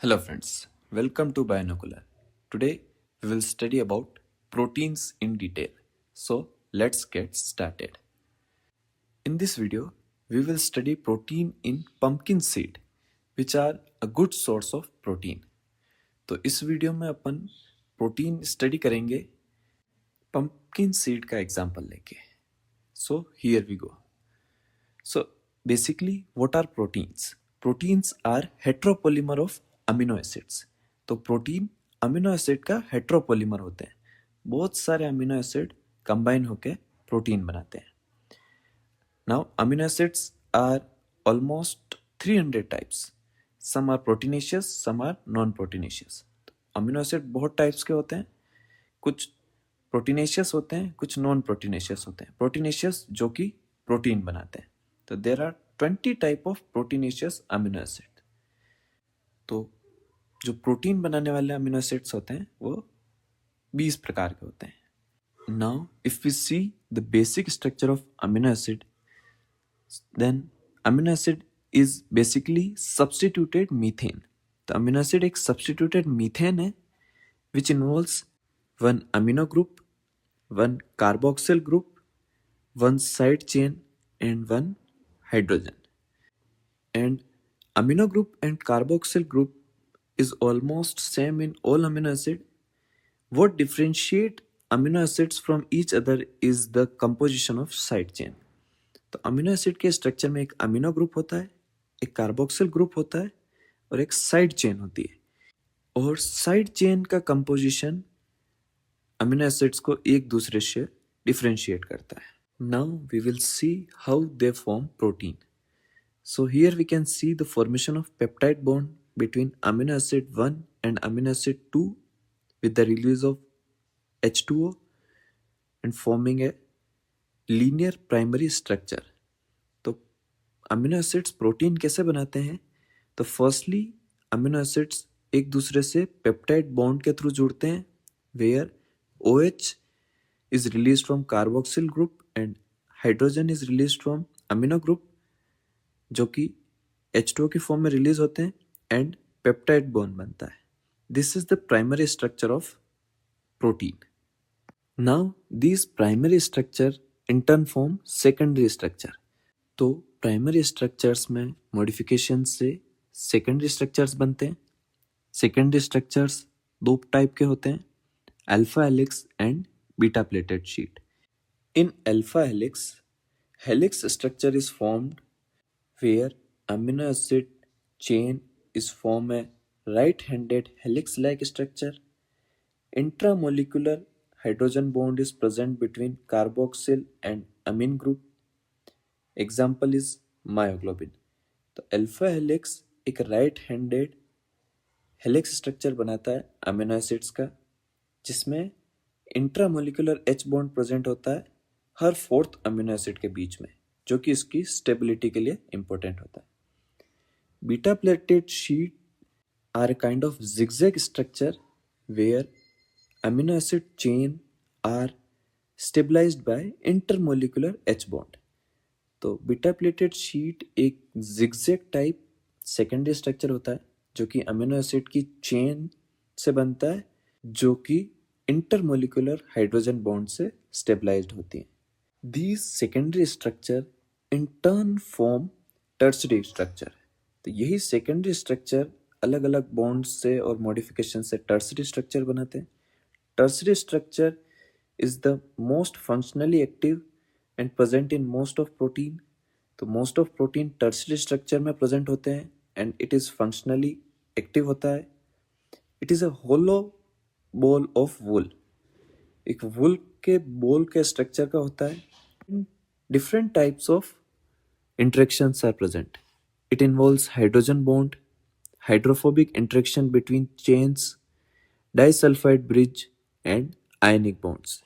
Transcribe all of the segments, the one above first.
Hello friends, welcome to Binocular. Today we will study about proteins in detail. So let's get started. In this video, we will study protein in pumpkin seed, which are a good source of protein. तो इस video में अपन protein study करेंगे pumpkin seed का example लेके. So here we go. So basically, what are proteins? Proteins are heteropolymer of amino acids. तो protein amino acid का heteropolymer होते हैं. बहुत सारे अमीनो एसिड कंबाइन होके प्रोटीन बनाते हैं. Now amino acids are almost 300 types. Some are proteinaceous, some are non proteinaceous. Amino acid बहुत टाइप्स के होते हैं. कुछ प्रोटीनेशियस होते हैं, कुछ नॉन प्रोटीनेशियस होते हैं. प्रोटीनेशियस जो कि प्रोटीन बनाते हैं. तो there are 20 type of proteinaceous amino acid. तो जो प्रोटीन बनाने वाले अमीनो एसिड्स होते हैं वो 20 प्रकार के होते हैं. Now if we see the basic structure of amino acid, then amino acid is basically substituted methane. तो अमीनो एसिड एक सब्स्टिट्यूटेड मीथेन है which involves one amino group, one carboxyl group, one side chain and one hydrogen. And amino group and carboxyl group is almost same in all amino acid. What differentiate amino acids from each other is the composition of side chain. तो amino acid के structure में एक amino group होता है, एक carboxyl group होता है और एक साइड चेन होती है. और साइड चेन का कंपोजिशन अमीनो एसिड्स को एक दूसरे से डिफरेंशिएट करता है. Now we will see how they form protein. So here we can see the formation of peptide bond between amino acid 1 and amino acid 2 with the release of H2O and forming a linear primary structure. तो amino acids protein कैसे बनाते हैं? तो firstly amino acids एक दूसरे से peptide bond के through जुड़ते हैं, where OH is released from carboxyl group and hydrogen is released from amino group जो कि H2O की फॉर्म में रिलीज होते हैं एंड पेप्टाइड बॉन्ड बनता है. This is the primary structure of protein. Now this primary structure in turn form secondary structure. तो primary structures में मॉडिफिकेशन से सेकेंडरी स्ट्रक्चर्स बनते हैं. सेकेंडरी स्ट्रक्चर्स दो टाइप के होते हैं, alpha helix and beta plated sheet. In alpha helix, helix structure is formed where amino acid chain is form a right-handed helix-like structure. Intramolecular hydrogen bond is present between carboxyl and amine group. Example is myoglobin. तो alpha helix एक right-handed helix structure बनाता है amino acids का, जिसमें intramolecular H bond present होता है हर fourth amino acid के बीच में, जो कि इसकी स्टेबिलिटी के लिए इंपॉर्टेंट होता है. Beta pleated sheet are kind of zigzag structure where amino acid chain are stabilised by intermolecular H bond. तो बीटा प्लेटेड शीट एक zigzag टाइप सेकेंडरी स्ट्रक्चर होता है जो कि अमीनो एसिड की चेन से बनता है, जो कि इंटरमोलिकुलर हाइड्रोजन बॉन्ड से स्टेबलाइज्ड होती हैं. These secondary structure in turn form tertiary structure. तो यही सेकेंडरी स्ट्रक्चर अलग अलग बॉन्ड से और मॉडिफिकेशन से टर्सरी स्ट्रक्चर बनाते हैं. Tertiary structure is the most functionally active and present in most of protein. तो most of protein tertiary structure में प्रेजेंट होते हैं and it is functionally active होता है. It is a hollow ball of wool. एक wool के ball के structure का होता है. Different types of interactions are present. It involves hydrogen bond, hydrophobic interaction between chains, disulphide bridge and ionic bonds.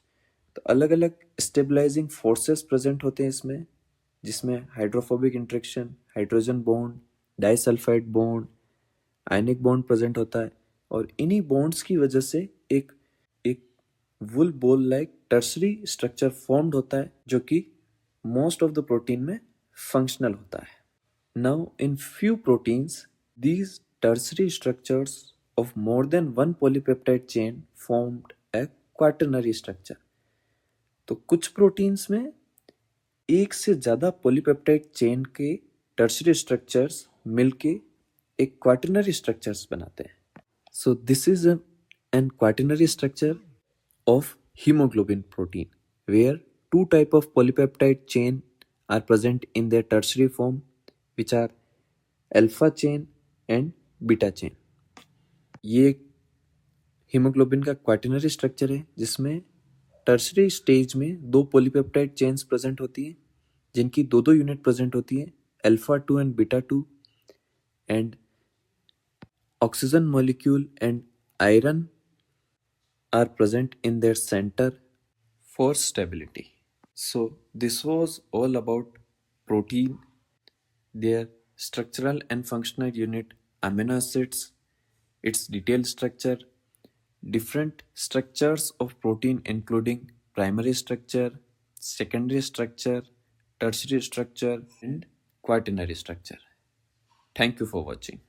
तो अलग अलग स्टेबलाइजिंग फोर्सेस प्रेजेंट होते हैं इसमें, जिसमें hydrophobic interaction, hydrogen bond, disulphide bond, ionic bond present होता है. और इन्हीं बॉन्ड्स की वजह से एक wool ball like tertiary structure formed होता है, जो कि मोस्ट ऑफ द प्रोटीन में फंक्शनल होता है. Now in few proteins these tertiary structures of more than one polypeptide chain formed a quaternary structure. तो कुछ प्रोटीन्स में एक से ज़्यादा पॉलीपेप्टाइड चेन के टर्शियरी स्ट्रक्चर्स मिलके एक क्वाटरनरी स्ट्रक्चर्स बनाते हैं. So this is an quaternary structure of hemoglobin protein where two type of polypeptide chain are present in their tertiary form which are alpha chain and beta chain. ये haemoglobin का quaternary structure है जिसमें tertiary stage में दो polypeptide chains present होती हैं जिनकी दो दो यूनिट प्रेजेंट होती हैं alpha 2 and beta 2 and oxygen molecule and iron are present in their center for stability. So this was all about protein, their structural and functional unit, amino acids, its detailed structure, different structures of protein including primary structure, secondary structure, tertiary structure and quaternary structure. Thank you for watching.